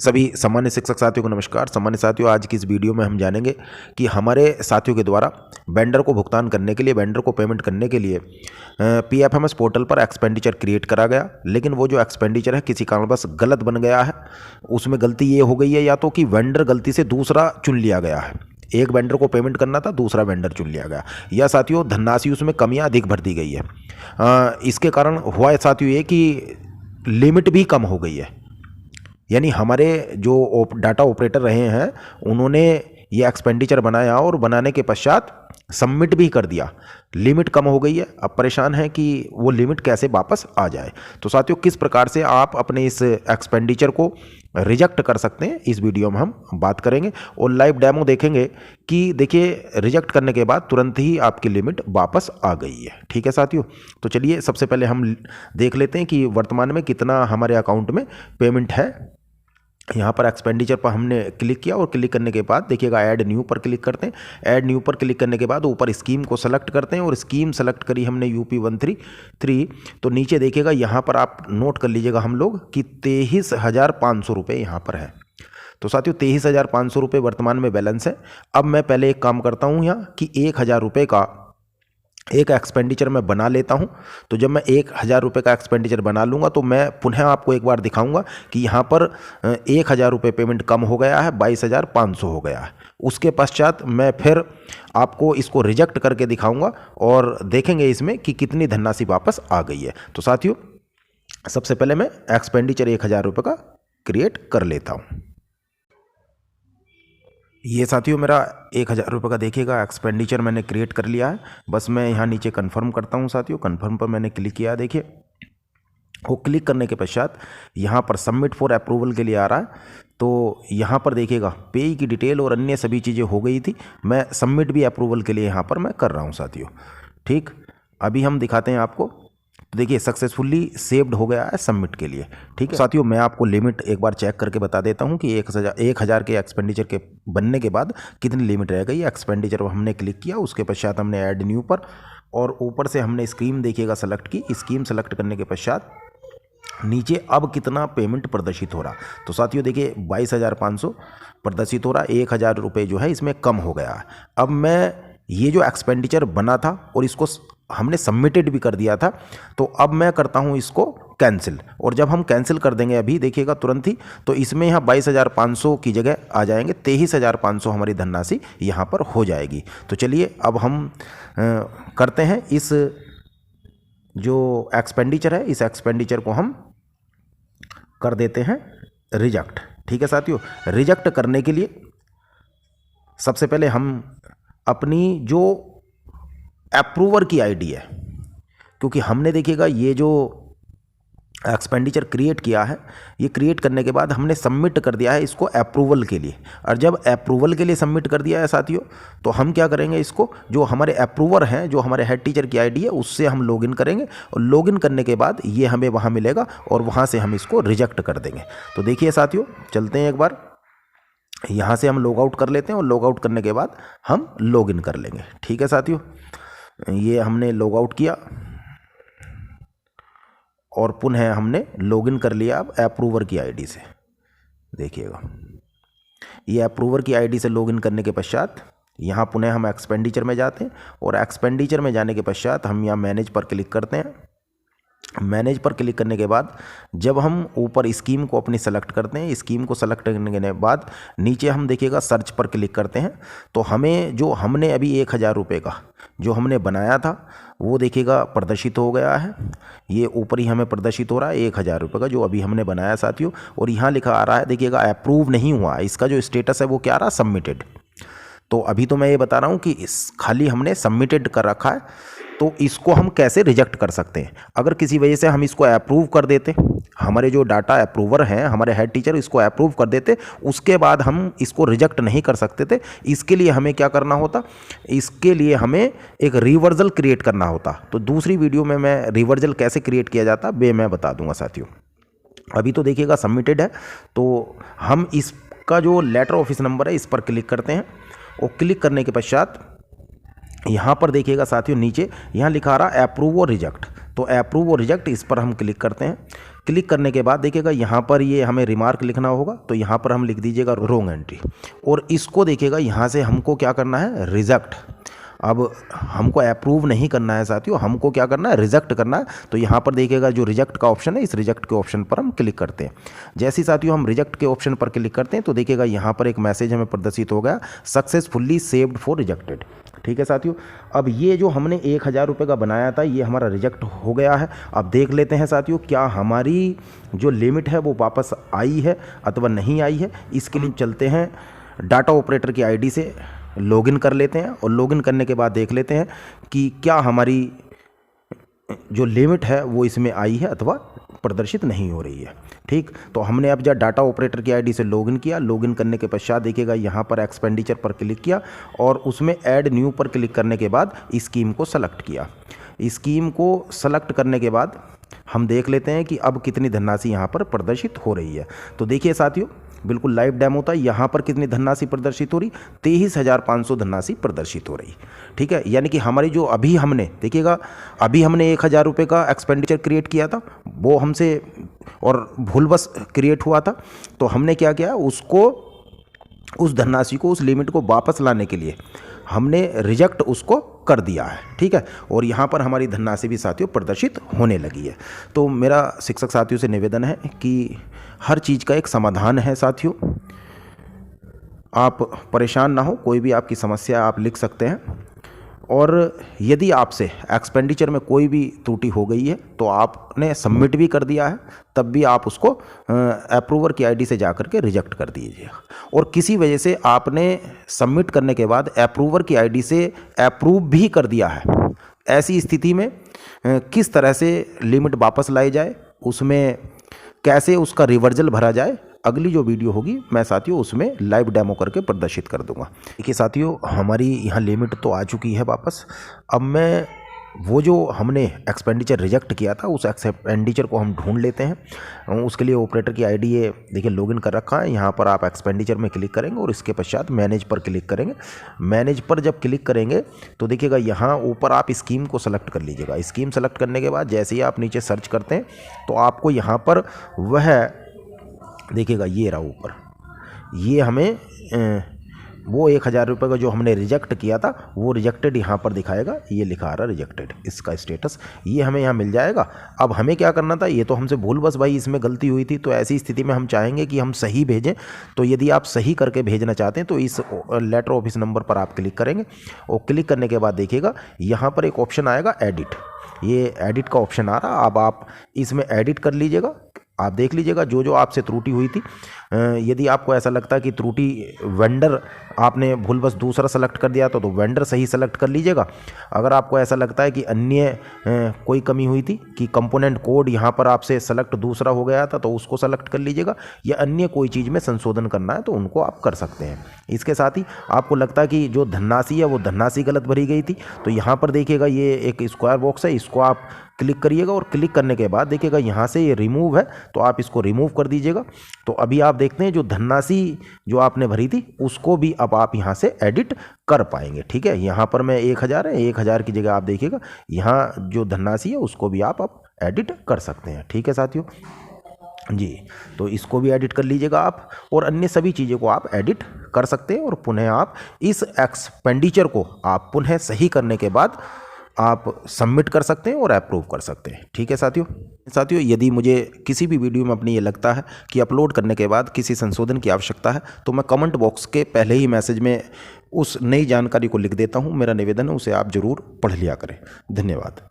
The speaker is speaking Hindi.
सभी सामान्य शिक्षक साथियों को नमस्कार। सामान्य साथियों, आज की इस वीडियो में हम जानेंगे कि हमारे साथियों के द्वारा वेंडर को भुगतान करने के लिए, वेंडर को पेमेंट करने के लिए PFMS पोर्टल पर एक्सपेंडिचर क्रिएट करा गया, लेकिन वो जो एक्सपेंडिचर है किसी कारणवश गलत बन गया है। उसमें गलती ये हो गई है या तो कि वेंडर गलती से दूसरा चुन लिया गया है, एक वेंडर को पेमेंट करना था, दूसरा वेंडर चुन लिया गया, या साथियों धनराशि उसमें कमियाँ अधिक भर दी गई है। इसके कारण हुआ है साथियों ये कि लिमिट भी कम हो गई है। यानी हमारे जो डाटा ऑपरेटर रहे हैं उन्होंने ये एक्सपेंडिचर बनाया और बनाने के पश्चात सबमिट भी कर दिया, लिमिट कम हो गई है। अब परेशान है कि वो लिमिट कैसे वापस आ जाए। तो साथियों, किस प्रकार से आप अपने इस एक्सपेंडिचर को रिजेक्ट कर सकते हैं, इस वीडियो में हम बात करेंगे और लाइव डेमो देखेंगे कि देखिए रिजेक्ट करने के बाद तुरंत ही आपकी लिमिट वापस आ गई है। ठीक है साथियों, तो चलिए सबसे पहले हम देख लेते हैं कि वर्तमान में कितना हमारे अकाउंट में पेमेंट है। यहाँ पर एक्सपेंडिचर पर हमने क्लिक किया और क्लिक करने के बाद देखिएगा ऐड न्यू पर क्लिक करते हैं। ऐड न्यू पर क्लिक करने के बाद ऊपर स्कीम को सेलेक्ट करते हैं और स्कीम सेलेक्ट करी हमने UP 133। तो नीचे देखिएगा यहाँ पर आप नोट कर लीजिएगा हम लोग कि 23,500 रुपये यहाँ पर है। तो साथियों 23,500 रुपये वर्तमान में बैलेंस है। अब मैं पहले एक काम करता हूँ यहाँ कि 1,000 रुपये का एक एक्सपेंडिचर मैं बना लेता हूं। तो जब मैं 1,000 रुपये का एक्सपेंडिचर बना लूँगा तो मैं पुनः आपको एक बार दिखाऊंगा कि यहाँ पर 1,000 रुपये पेमेंट कम हो गया है, 22,500 हो गया है। उसके पश्चात मैं फिर आपको इसको रिजेक्ट करके दिखाऊंगा और देखेंगे इसमें कि कितनी धनराशि वापस आ गई है। तो साथियों सबसे पहले मैं एक्सपेंडिचर 1,000 रुपये का क्रिएट कर लेता हूँ। ये साथियों मेरा 1,000 रुपये का देखिएगा एक्सपेंडिचर मैंने क्रिएट कर लिया है। बस मैं यहाँ नीचे कंफर्म करता हूँ साथियों। कंफर्म पर मैंने क्लिक किया, देखिए वो क्लिक करने के पश्चात यहाँ पर सबमिट फॉर अप्रूवल के लिए आ रहा है। तो यहाँ पर देखिएगा पे की डिटेल और अन्य सभी चीज़ें हो गई थी। मैं सबमिट भी अप्रूवल के लिए यहाँ पर मैं कर रहा हूँ साथियों। ठीक, अभी हम दिखाते हैं आपको। तो देखिए सक्सेसफुली सेव्ड हो गया है सबमिट के लिए। ठीक है साथियों, मैं आपको लिमिट एक बार चेक करके बता देता हूं कि 1,000 के एक्सपेंडिचर के बनने के बाद कितनी लिमिट रह गई। एक्सपेंडिचर हमने क्लिक किया, उसके पश्चात हमने ऐड न्यू पर और ऊपर से हमने स्कीम देखिएगा सेलेक्ट की। स्कीम सेलेक्ट करने के पश्चात नीचे अब कितना पेमेंट प्रदर्शित हो रहा। तो साथियों देखिए 22,500 प्रदर्शित हो रहा, 1,000 रुपये जो है इसमें कम हो गया। अब मैं ये जो एक्सपेंडिचर बना था और इसको हमने सबमिटेड भी कर दिया था, तो अब मैं करता हूं इसको कैंसिल। और जब हम कैंसिल कर देंगे अभी देखिएगा तुरंत ही, तो इसमें यहाँ 22,500 की जगह आ जाएंगे 23,500 हमारी धनराशि यहाँ पर हो जाएगी। तो चलिए अब हम करते हैं इस जो एक्सपेंडिचर है, इस एक्सपेंडिचर को हम कर देते हैं रिजेक्ट। ठीक है साथियों, रिजेक्ट करने के लिए सबसे पहले हम अपनी जो अप्रूवर की आईडी है, क्योंकि हमने देखिएगा ये जो एक्सपेंडिचर क्रिएट किया है, ये क्रिएट करने के बाद हमने सबमिट कर दिया है इसको अप्रूवल के लिए। और जब अप्रूवल के लिए सबमिट कर दिया है साथियों, तो हम क्या करेंगे, इसको जो हमारे अप्रूवर हैं, जो हमारे हेड टीचर की आईडी है, उससे हम लॉगिन करेंगे और लॉगिन करने के बाद ये हमें वहाँ मिलेगा और वहाँ से हम इसको रिजेक्ट कर देंगे। तो देखिए साथियों, चलते हैं एक बार यहाँ से हम लॉग आउट कर लेते हैं और लॉग आउट करने के बाद हम लॉगिन कर लेंगे। ठीक है साथियों, ये हमने लॉग आउट किया और पुनः हमने लॉगिन कर लिया अब अप्रूवर की आईडी से। देखिएगा ये अप्रूवर की आईडी से लॉगिन करने के पश्चात यहाँ पुनः हम एक्सपेंडिचर में जाते हैं और एक्सपेंडिचर में जाने के पश्चात हम यहाँ मैनेज पर क्लिक करते हैं। मैनेज पर क्लिक करने के बाद जब हम ऊपर स्कीम को अपनी सेलेक्ट करते हैं, स्कीम को सेलेक्ट करने के बाद नीचे हम देखिएगा सर्च पर क्लिक करते हैं, तो हमें जो हमने अभी 1,000 रुपये का जो हमने बनाया था वो देखिएगा प्रदर्शित हो गया है। ये ऊपर ही हमें प्रदर्शित हो रहा है 1,000 रुपये का जो अभी हमने बनाया साथियों। और यहाँ लिखा आ रहा है देखिएगा अप्रूव नहीं हुआ, इसका जो स्टेटस है वो क्या आ रहा, सबमिटेड। तो अभी तो मैं ये बता रहा हूँ कि खाली हमने सबमिटेड कर रखा है। तो इसको हम कैसे रिजेक्ट कर सकते हैं, अगर किसी वजह से हम इसको अप्रूव कर देते, हमारे जो डाटा अप्रूवर हैं, हमारे हेड टीचर इसको अप्रूव कर देते, उसके बाद हम इसको रिजेक्ट नहीं कर सकते थे। इसके लिए हमें क्या करना होता, इसके लिए हमें एक रिवर्सल क्रिएट करना होता। तो दूसरी वीडियो में मैं रिवर्सल कैसे क्रिएट किया जाता वे मैं बता दूंगा साथियों। अभी तो देखिएगा सबमिटेड है, तो हम इसका जो लेटर ऑफिस नंबर है इस पर क्लिक करते हैं और क्लिक करने के पश्चात यहाँ पर देखिएगा साथियों नीचे यहाँ लिखा रहा अप्रूव और रिजेक्ट। तो अप्रूव और रिजेक्ट इस पर हम क्लिक करते हैं। क्लिक करने के बाद देखिएगा यहाँ पर ये हमें रिमार्क लिखना होगा, तो यहाँ पर हम लिख दीजिएगा रोंग एंट्री, और इसको देखिएगा यहाँ से हमको क्या करना है, रिजेक्ट। अब हमको अप्रूव नहीं करना है साथियों, हमको क्या करना है, रिजेक्ट करना है। तो यहाँ पर देखिएगा जो रिजेक्ट का ऑप्शन है, इस रिजेक्ट के ऑप्शन पर हम क्लिक करते हैं। जैसे ही साथियों हम रिजेक्ट के ऑप्शन पर क्लिक करते हैं तो देखिएगा यहाँ पर एक मैसेज हमें प्रदर्शित हो गया, सक्सेसफुल्ली सेव्ड फॉर रिजेक्टेड। ठीक है साथियों, अब ये जो हमने 1000 रुपये का बनाया था ये हमारा रिजेक्ट हो गया है। अब देख लेते हैं साथियों क्या हमारी जो लिमिट है वो वापस आई है अथवा नहीं आई है। इसके लिए चलते हैं डाटा ऑपरेटर की आईडी से लॉगिन कर लेते हैं, और लॉगिन करने के बाद देख लेते हैं कि क्या हमारी जो लिमिट है वो इसमें आई है अथवा प्रदर्शित नहीं हो रही है। ठीक, तो हमने अब जब डाटा ऑपरेटर की आईडी से लॉगिन किया, लॉगिन करने के पश्चात देखिएगा यहाँ पर एक्सपेंडिचर पर क्लिक किया और उसमें ऐड न्यू पर क्लिक करने के बाद स्कीम को सेलेक्ट किया। स्कीम को सेलेक्ट करने के बाद हम देख लेते हैं कि अब कितनी धनराशि यहाँ पर प्रदर्शित हो रही है। तो देखिए साथियों बिल्कुल लाइव डेमो था, यहाँ पर कितनी धनराशि प्रदर्शित हो रही, 23,500 धनराशि प्रदर्शित हो रही। ठीक है, यानी कि हमारी जो अभी हमने देखिएगा अभी हमने 1000 रुपये का एक्सपेंडिचर क्रिएट किया था, वो हमसे और भूलवश क्रिएट हुआ था। तो हमने क्या किया, उसको उस धनराशि को उस लिमिट को वापस लाने के लिए हमने रिजेक्ट उसको कर दिया है। ठीक है, और यहाँ पर हमारी धनराशि भी साथियों प्रदर्शित होने लगी है। तो मेरा शिक्षक साथियों से निवेदन है कि हर चीज़ का एक समाधान है साथियों, आप परेशान ना हो, कोई भी आपकी समस्या आप लिख सकते हैं। और यदि आपसे एक्सपेंडिचर में कोई भी त्रुटि हो गई है तो आपने सबमिट भी कर दिया है, तब भी आप उसको अप्रूवर की आईडी से जाकर के रिजेक्ट कर दीजिएगा। और किसी वजह से आपने सबमिट करने के बाद अप्रूवर की आईडी से अप्रूव भी कर दिया है, ऐसी स्थिति में किस तरह से लिमिट वापस लाई जाए, उसमें कैसे उसका रिवर्सल भरा जाए, अगली जो वीडियो होगी मैं साथियों उसमें लाइव डेमो करके प्रदर्शित कर दूंगा। देखिए साथियों हमारी यहाँ लिमिट तो आ चुकी है वापस। अब मैं वो जो हमने एक्सपेंडिचर रिजेक्ट किया था उस एक्सपेंडिचर को हम ढूंढ लेते हैं। उसके लिए ऑपरेटर की आईडी ये देखिए लॉगिन कर रखा है, यहाँ पर आप एक्सपेंडिचर में क्लिक करेंगे और इसके पश्चात मैनेज पर क्लिक करेंगे। मैनेज पर जब क्लिक करेंगे तो देखिएगा यहाँ ऊपर आप स्कीम को सेलेक्ट कर लीजिएगा। स्कीम सेलेक्ट करने के बाद जैसे ही आप नीचे सर्च करते हैं तो आपको यहाँ पर वह देखिएगा ये रहा ऊपर, ये हमें वो 1000 रुपये का जो हमने रिजेक्ट किया था वो रिजेक्टेड यहाँ पर दिखाएगा, ये लिखा आ रहा रिजेक्टेड, इसका स्टेटस ये हमें यहाँ मिल जाएगा। अब हमें क्या करना था, ये तो हमसे भूल बस भाई इसमें गलती हुई थी, तो ऐसी स्थिति में हम चाहेंगे कि हम सही भेजें। तो यदि आप सही करके भेजना चाहते हैं तो इस लेटर ऑफिस नंबर पर आप क्लिक करेंगे और क्लिक करने के बाद देखिएगा यहाँ पर एक ऑप्शन आएगा एडिट, ये एडिट का ऑप्शन आ रहा। अब आप इसमें एडिट कर लीजिएगा, आप देख लीजिएगा जो जो आपसे त्रुटि हुई थी। यदि आपको ऐसा लगता है कि त्रुटि वेंडर आपने भूलवश दूसरा सेलेक्ट कर दिया तो वेंडर सही सेलेक्ट कर लीजिएगा। अगर आपको ऐसा लगता है कि अन्य कोई कमी हुई थी कि कंपोनेंट कोड यहाँ पर आपसे सेलेक्ट दूसरा हो गया था तो उसको सेलेक्ट कर लीजिएगा, या अन्य कोई चीज़ में संशोधन करना है तो उनको आप कर सकते हैं। इसके साथ ही आपको लगता है कि जो धनराशि है वो धनराशि गलत भरी गई थी तो यहाँ पर देखिएगा ये एक स्क्वायर बॉक्स है, इसको आप क्लिक करिएगा और क्लिक करने के बाद देखिएगा यहाँ से ये रिमूव है तो आप इसको रिमूव कर दीजिएगा। तो अभी आप देखते हैं जो धनराशि जो आपने भरी थी उसको भी अब आप यहाँ से एडिट कर पाएंगे। ठीक है, यहाँ पर मैं 1000 है, 1000 की जगह आप देखिएगा यहाँ जो धनराशि है उसको भी आप अब एडिट कर सकते हैं। ठीक है साथियों जी, तो इसको भी एडिट कर लीजिएगा आप, और अन्य सभी चीज़ों को आप एडिट कर सकते हैं और पुनः आप इस एक्सपेंडिचर को आप पुनः सही करने के बाद आप सबमिट कर सकते हैं और अप्रूव कर सकते हैं। ठीक है साथियों यदि मुझे किसी भी वीडियो में अपनी ये लगता है कि अपलोड करने के बाद किसी संशोधन की आवश्यकता है तो मैं कमेंट बॉक्स के पहले ही मैसेज में उस नई जानकारी को लिख देता हूँ। मेरा निवेदन है उसे आप ज़रूर पढ़ लिया करें। धन्यवाद।